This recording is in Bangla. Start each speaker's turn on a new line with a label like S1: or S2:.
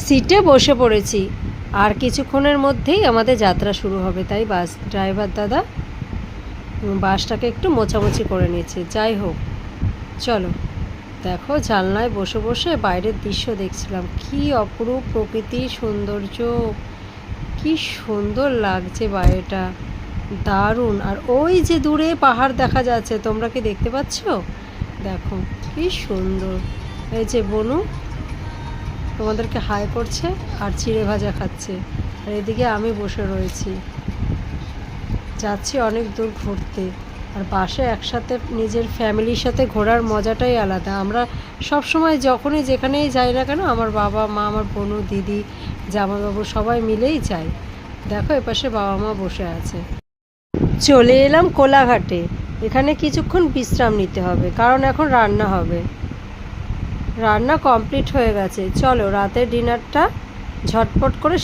S1: সিটে বসে পড়েছি, আর কিছুক্ষণের মধ্যেই আমাদের যাত্রা শুরু হবে। তাই বাস ড্রাইভার দাদা বাসটাকে একটু মোছামুছি করে নিচ্ছে। যাই হোক, চলো। দেখো, জানলায় বসে বসে বাইরের দৃশ্য দেখছিলাম। কি অপরূপ প্রকৃতির সৌন্দর্য, কি সুন্দর লাগছে বাইরেটা, দারুণ। আর ওই যে দূরে পাহাড় দেখা যাচ্ছে, তোমরা কি দেখতে পাচ্ছ? দেখো কি সুন্দর। এই যে বনু তোমাদেরকে হাই করছে আর চিড়ে ভাজা খাচ্ছে, আর এদিকে আমি বসে রয়েছি। যাচ্ছি অনেক দূর ঘুরতে, আর বাসে একসাথে নিজের ফ্যামিলির সাথে ঘোরার মজাটাই আলাদা। আমরা সব সময় যখনই যেখানেই যাই না কেন, আমার বাবা মা, আমার বোনু, দিদি, জামাইবাবু সবাই মিলেই যাই। দেখো, এপাশে বাবা মা বসে আছে। চলে এলাম কোলাঘাটে। এখানে কিছুক্ষণ বিশ্রাম নিতে হবে, কারণ এখন রান্না হবে। রান্না কমপ্লিট হয়ে গেছে। চলো রাতের ডিনারটা ঝটপট করে